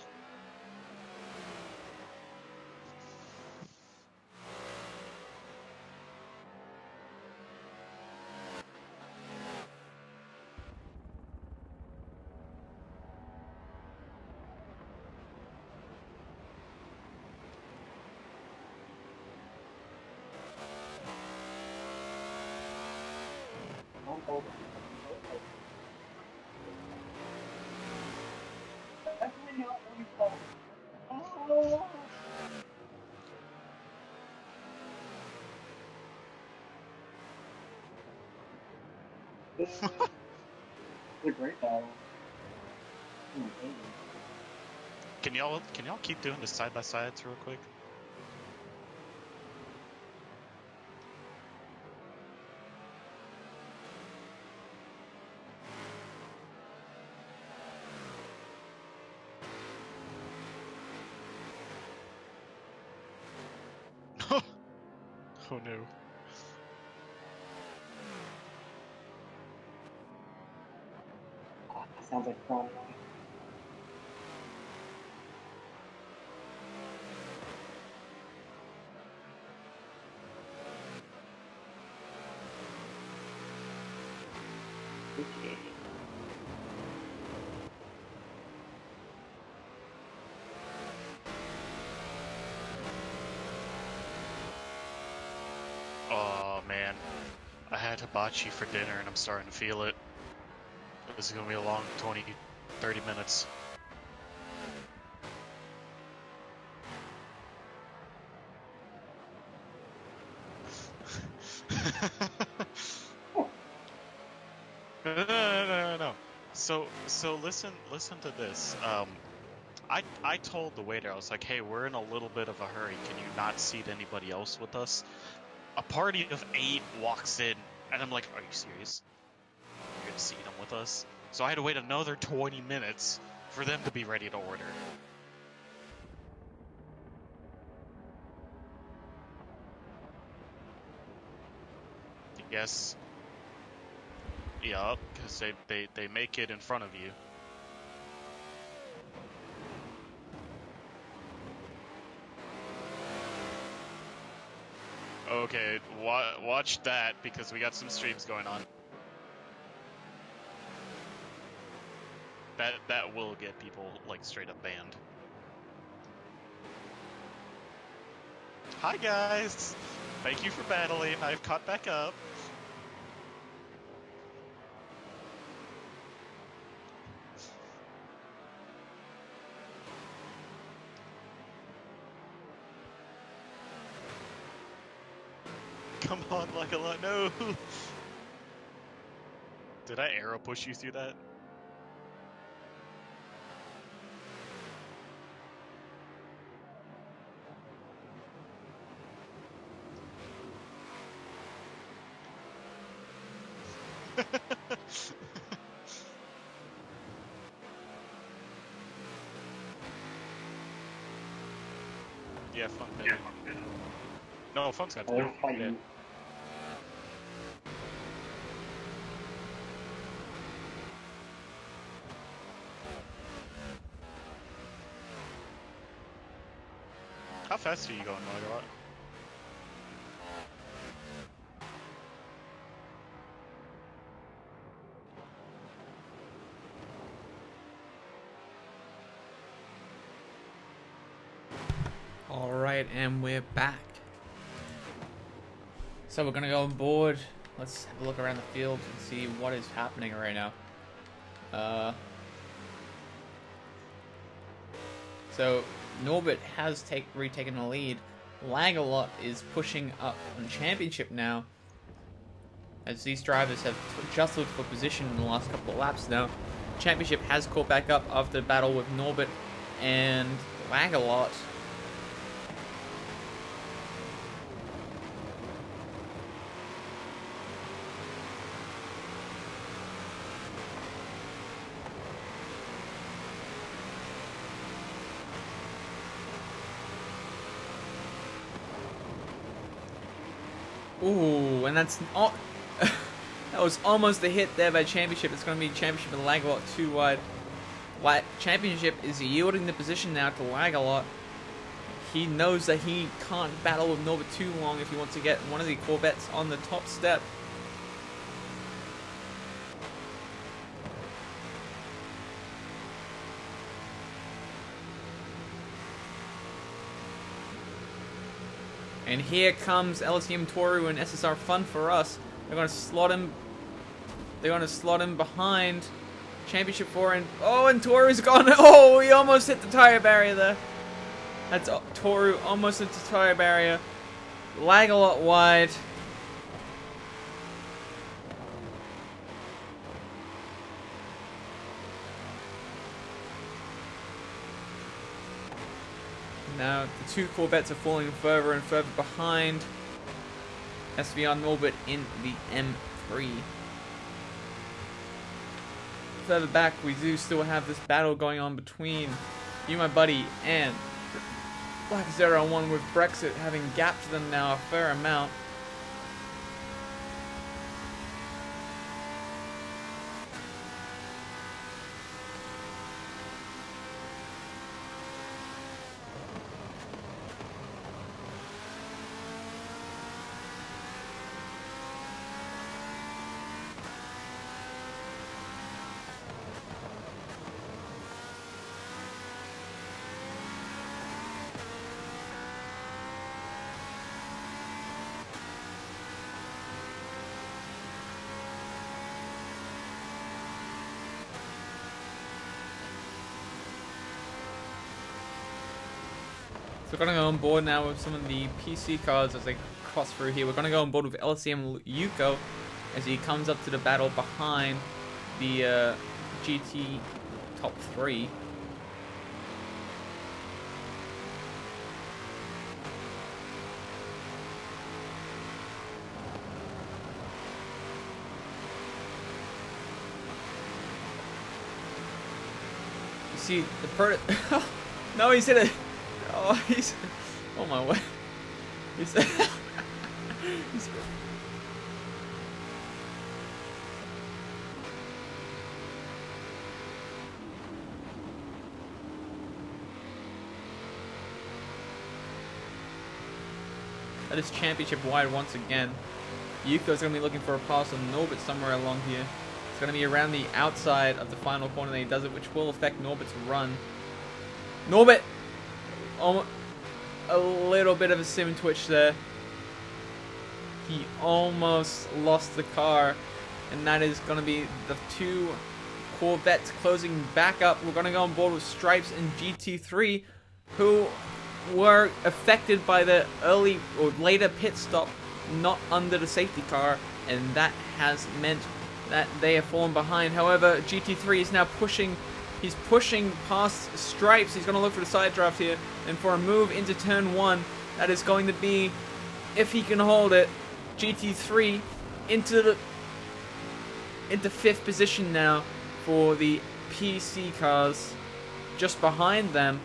This is a great battle. Oh my goodness. Can y'all keep doing the side by sides real quick? Oh no. Sounds like fun. Okay. Oh man, I had hibachi for dinner and I'm starting to feel it. This is gonna be a long 20-30 minutes. No. So listen to this. I told the waiter, I was like, hey, we're in a little bit of a hurry. Can you not seat anybody else with us? A party of 8 walks in, and I'm like, are you serious? You're gonna seat them with us? So I had to wait another 20 minutes for them to be ready to order. Yes. Yup, because they make it in front of you. Okay, watch that, because we got some streams going on. That will get people, like, straight up banned. Hi guys! Thank you for battling, I've caught back up. Come on, like a lot. No! Did I arrow push you through that? Yeah, fun. No, fun's got to Oh, do. fun. Yeah. How fast are you going, Margot? Alright, and we're back. So we're gonna go on board. Let's have a look around the field and see what is happening right now. So Norbert has retaken the lead. Lag-a-lot is pushing up on championship now, as these drivers have just looked for position in the last couple of laps now. Championship has caught back up after the battle with Norbert and Lag-a-lot Ooh, and that's all. That was almost a hit there by Championship. It's going to be Championship and Lag-A-Lot too wide. Championship is yielding the position now to Lag-A-Lot. He knows that he can't battle with Norbert too long if he wants to get one of the Corvettes on the top step. And here comes LCM Toru and SSR Fun for us. They're going to slot him. They're going to slot him behind Championship 4. And oh, and Toru's gone. Oh, he almost hit the tire barrier there. That's Toru almost hit the tire barrier. Lag-A-Lot wide. Now the two Corvettes are falling further and further behind SVR Norbert in the M3. Further back, we do still have this battle going on between You My Buddy and Black 01, with Brexit having gapped them now a fair amount. So we're going to go on board now with some of the PC cards as they cross through here. We're going to go on board with LCM Yuko as he comes up to the battle behind the GT top 3. You see the no, he's hit it. Oh, he's... Oh, my way. He's... he's... That is Championship wide once again. Yuko's going to be looking for a pass on Norbert somewhere along here. It's going to be around the outside of the final corner that he does it, which will affect Norbert's run. Norbert! A little bit of a sim twitch there. He almost lost the car, and that is going to be the two Corvettes closing back up. We're going to go on board with Stripes and GT3, who were affected by the early or later pit stop, not under the safety car, and that has meant that they have fallen behind. However, GT3 is now pushing. He's pushing past Stripes. He's going to look for the side draft here. And for a move into turn 1, that is going to be, if he can hold it, GT3 into 5th position now for the PC cars. Just behind them.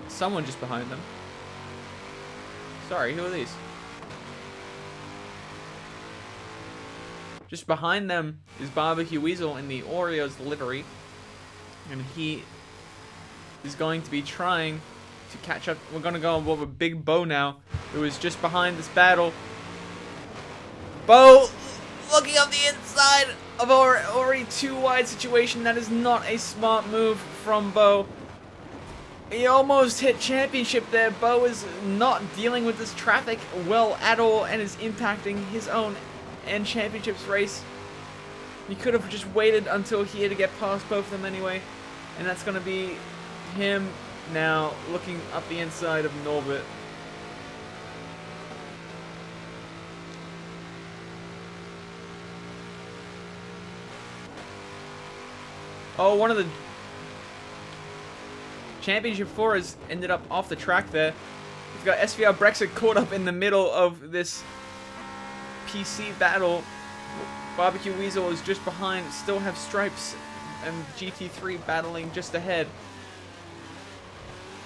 Someone just behind them. Sorry, who are these? Just behind them is Barbecue Weasel in the Oreos livery. And he is going to be trying to catch up. We're going to go on board with Big Bo now, who is just behind this battle. Bo looking up the inside of our already too wide situation. That is not a smart move from Bo. He almost hit Championship there. Bo is not dealing with this traffic well at all and is impacting his own and Championship's race. He could have just waited until here to get past both of them anyway. And that's going to be him now looking up the inside of Norbert. Oh, one of the Championship 4 has ended up off the track there. We've got SVR Brexit caught up in the middle of this PC battle. Barbecue Weasel is just behind, still have Stripes and GT3 battling just ahead.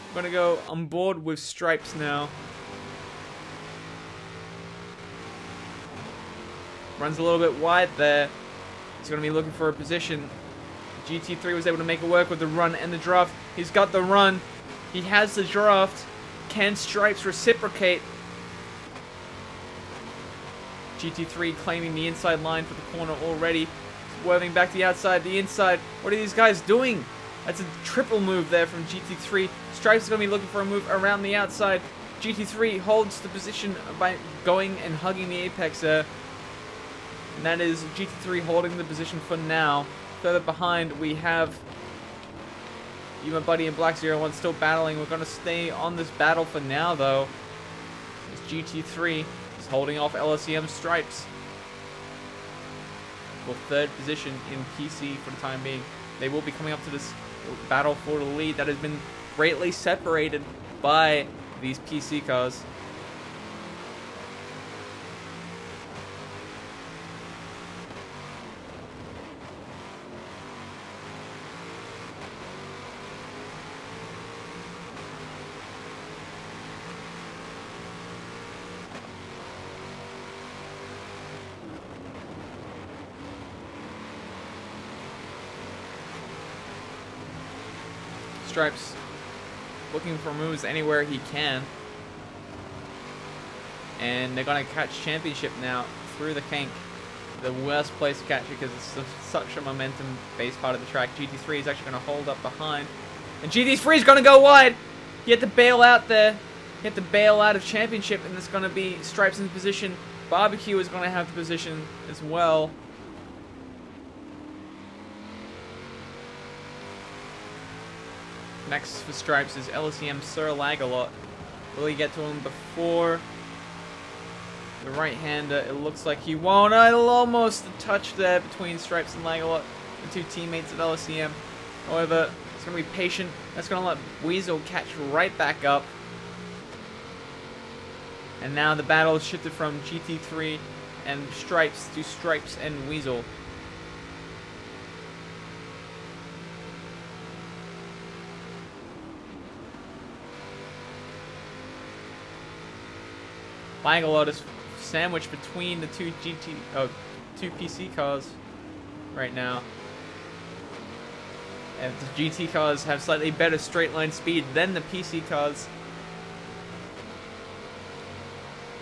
I'm gonna go on board with Stripes now. Runs a little bit wide there. He's going to be looking for a position. GT3 was able to make it work with the run and the draft. He's got the run. He has the draft. Can Stripes reciprocate? GT3 claiming the inside line for the corner already. Swerving back to the outside, the inside. What are these guys doing? That's a triple move there from GT3. Stripes is going to be looking for a move around the outside. GT3 holds the position by going and hugging the apex there. And that is GT3 holding the position for now. Further behind, we have you, my buddy, and Black 01 still battling. We're going to stay on this battle for now, though. As GT3 is holding off LSEM Stripes for third position in PC for the time being. They will be coming up to this battle for the lead that has been greatly separated by these PC cars. Stripes looking for moves anywhere he can. And they're going to catch Championship now through the kink. The worst place to catch it because it's such a momentum-based part of the track. GT3 is actually going to hold up behind. And GT3 is going to go wide. He had to bail out there. He had to bail out of Championship, and it's going to be Stripes in position. Barbecue is going to have the position as well. Next for Stripes is LSEM Sir Lagalot. Will he get to him before the right-hander? It looks like he won't. Almost a touch there between Stripes and Lagalot, the two teammates of LSEM. However, it's going to be patient. That's going to let Weasel catch right back up. And now the battle is shifted from GT3 and Stripes to Stripes and Weasel. Lagalot is sandwiched between the two PC cars right now. And the GT cars have slightly better straight line speed than the PC cars.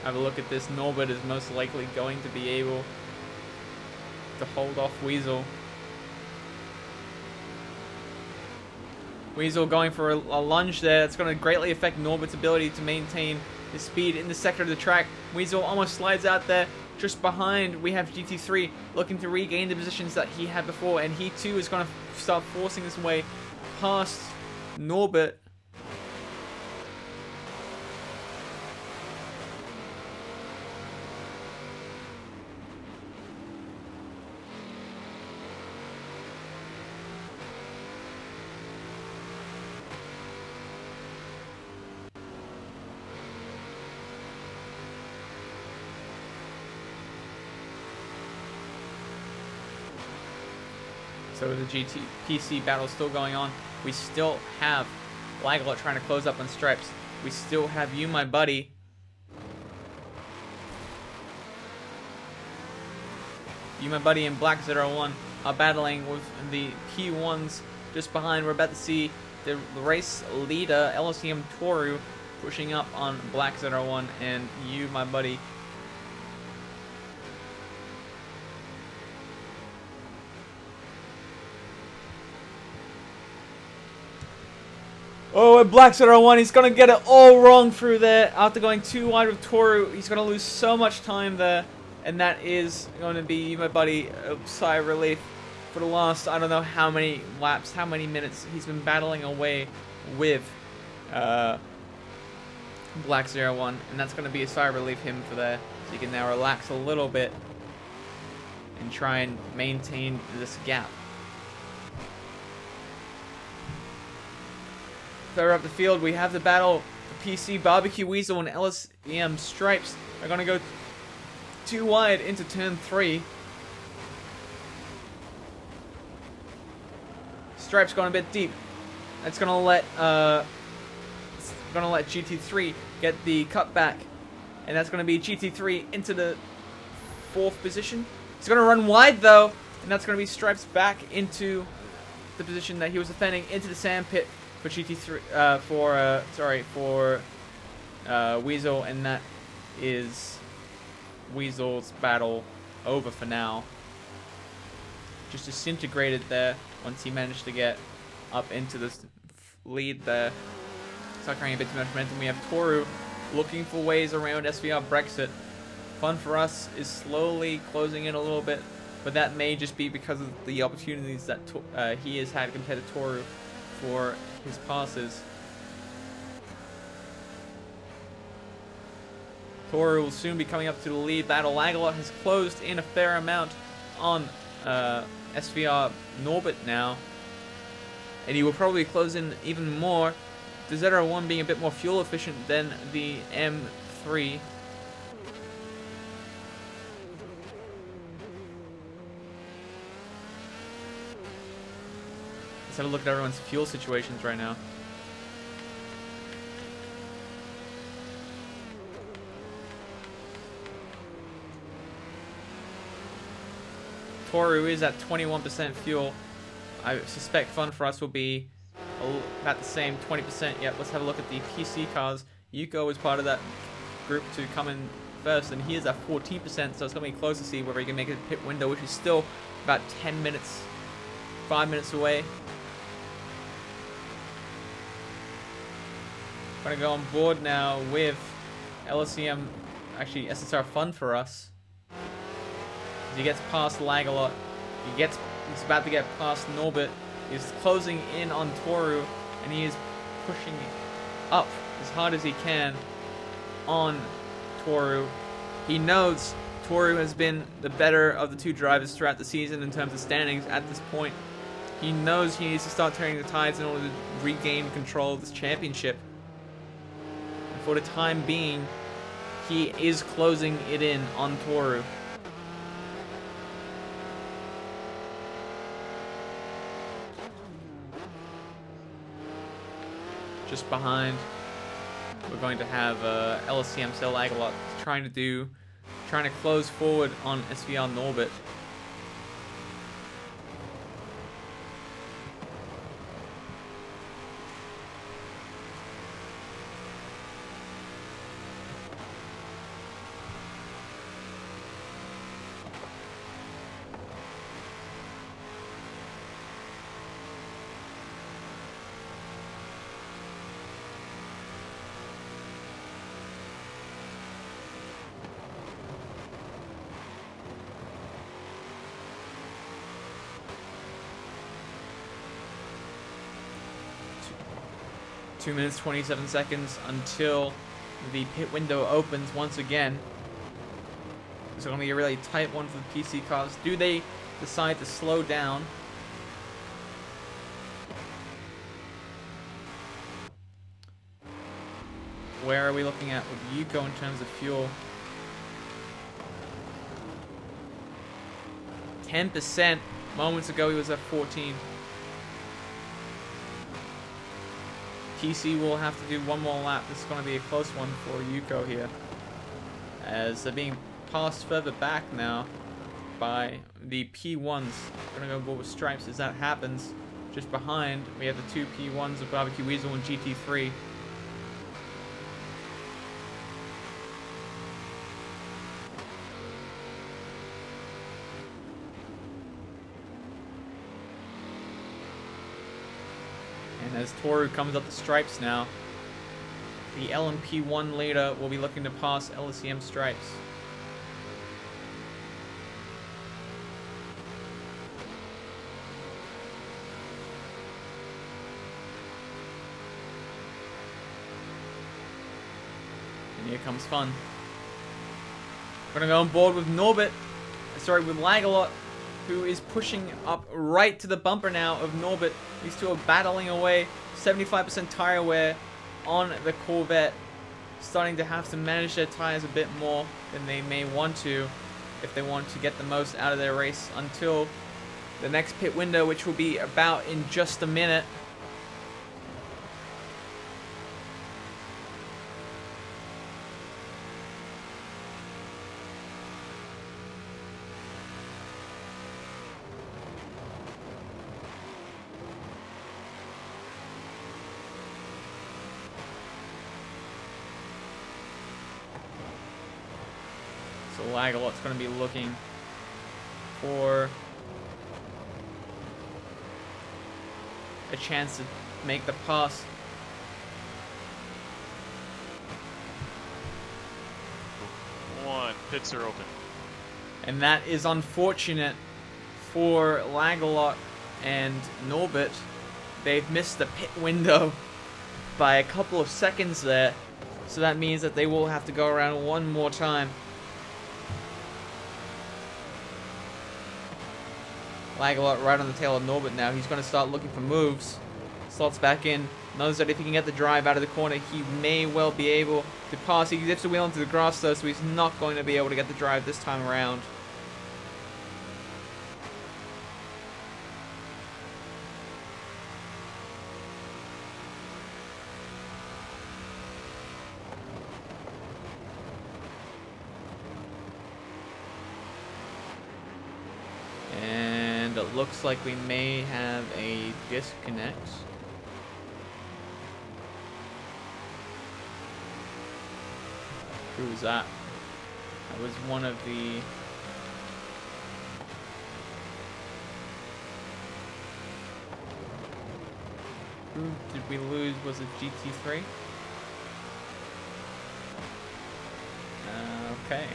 Have a look at this. Norbert is most likely going to be able to hold off Weasel. Weasel going for a lunge there. That's going to greatly affect Norbert's ability to maintain his speed in the sector of the track. Weasel almost slides out there. Just behind, we have GT3 looking to regain the positions that he had before, and he too is going to start forcing his way past Norbert. So the GT-PC battle is still going on. We still have Lagalot trying to close up on Stripes. We still have you, my buddy. You, my buddy, and Black 01 are battling with the P1s just behind. We're about to see the race leader, LSEM Toru, pushing up on Black 01, and you, my buddy, oh, and Black 01, he's going to get it all wrong through there. After going too wide with Toru, he's going to lose so much time there. And that is going to be, my buddy, a sigh of relief for the last, I don't know how many laps, how many minutes he's been battling away with Black 01. And that's going to be a sigh of relief him for there. So he can now relax a little bit and try and maintain this gap. Further up the field, we have the battle. The PC Barbecue Weasel and LSEM Stripes are going to go too wide into turn 3. Stripes going a bit deep. That's going to let GT3 get the cutback, and that's going to be GT3 into the 4th position. He's going to run wide, though, and that's going to be Stripes back into the position that he was defending, into the sand pit for GT3, for Weasel, and that is Weasel's battle over for now. Just disintegrated there once he managed to get up into this lead there. Start carrying a bit too much momentum. We have Toru looking for ways around SVR Brexit. Fun for us is slowly closing in a little bit, but that may just be because of the opportunities that he has had compared to Toru for his passes. Toru will soon be coming up to the lead battle. Lagalot has closed in a fair amount on SVR Norbit now, and he will probably close in even more. The ZR1 being a bit more fuel efficient than the M3. Let's have a look at everyone's fuel situations right now. Toru is at 21% fuel. I suspect Fun for us will be about the same, 20%. Yep, let's have a look at the PC cars. Yuko is part of that group to come in first, and he is at 14%, so it's going to be close to see whether he can make it a pit window, which is still about 10 minutes, 5 minutes away. Going to go on board now with LSCM, actually SSR Fun for us. He gets past Lagalot. He's about to get past Norbit. He's closing in on Toru, and he is pushing up as hard as he can on Toru. He knows Toru has been the better of the two drivers throughout the season in terms of standings at this point. He knows he needs to start turning the tides in order to regain control of this championship. And for the time being, he is closing it in on Toru. Just behind, we're going to have LSCM Cell Lagalot trying to close forward on SVR Norbit. Two minutes, 27 seconds until the pit window opens once again. It's going to be a really tight one for the PC cars. Do they decide to slow down? Where are we looking at with Yuko in terms of fuel? 10%. Moments ago he was at 14. TC will have to do one more lap. This is going to be a close one for Yuko here, as they're being passed further back now by the P1s. Going to go board with Stripes as that happens. Just behind, we have the two P1s of Barbecue Weasel and GT3. And as Toru comes up the Stripes now, the LMP1 leader will be looking to pass LSCM Stripes. And here comes Fun. We're going to go on board with Norbit, with Lagalot, who is pushing up right to the bumper now of Norbit. These two are battling away. 75% tire wear on the Corvette. Starting to have to manage their tires a bit more than they may want to if they want to get the most out of their race until the next pit window, which will be about in just a minute. So Lagalot's going to be looking for a chance to make the pass. One, pits are open. And that is unfortunate for Lagalot and Norbert. They've missed the pit window by a couple of seconds there. So that means that they will have to go around one more time. Lagalot right on the tail of Norbert now. He's going to start looking for moves. Slots back in. Knows that if he can get the drive out of the corner, he may well be able to pass. He dips the wheel into the grass though, so he's not going to be able to get the drive this time around. And it looks like we may have a disconnect. Who was that? That was one of the... Who did we lose? Was it GT3? Okay.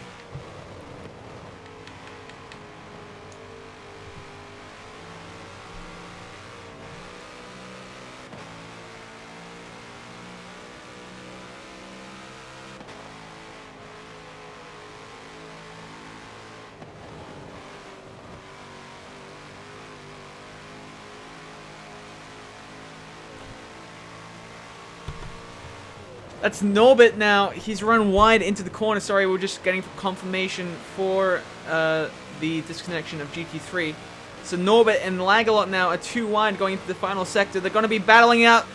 That's Norbert now. He's run wide into the corner. Sorry, we're just getting confirmation for the disconnection of GT3. So Norbert and Lagalot now are too wide going into the final sector. They're going to be battling out.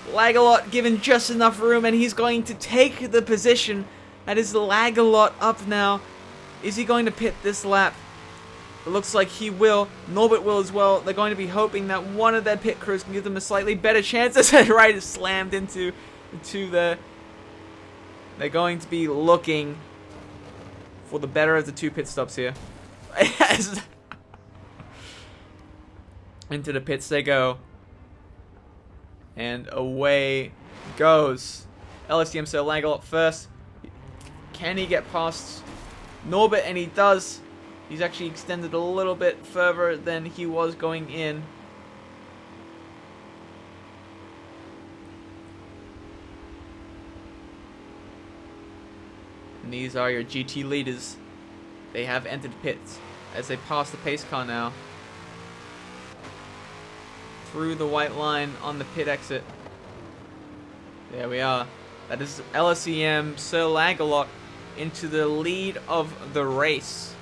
Lagalot given just enough room, and he's going to take the position. That is Lagalot up now. Is he going to pit this lap? It looks like he will. Norbert will as well. They're going to be hoping that one of their pit crews can give them a slightly better chance. As right is slammed into the... They're going to be looking for the better of the two pit stops here. Into the pits they go. And away goes. LSTM Sir Lagalot first. Can he get past Norbert? And he does. He's actually extended a little bit further than he was going in. And these are your GT leaders. They have entered pits as they pass the pace car now. Through the white line on the pit exit. There we are. That is LSEM Sir Lagalot into the lead of the race.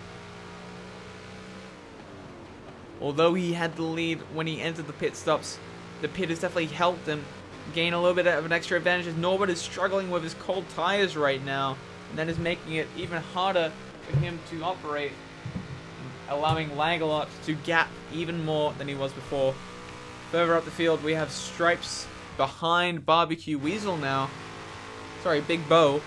Although he had the lead when he entered the pit stops, the pit has definitely helped him gain a little bit of an extra advantage, as Norbert is struggling with his cold tires right now. And that is making it even harder for him to operate, allowing Lagalot to gap even more than he was before. Further up the field, we have Stripes behind Barbecue Weasel now. Sorry, Big Bo.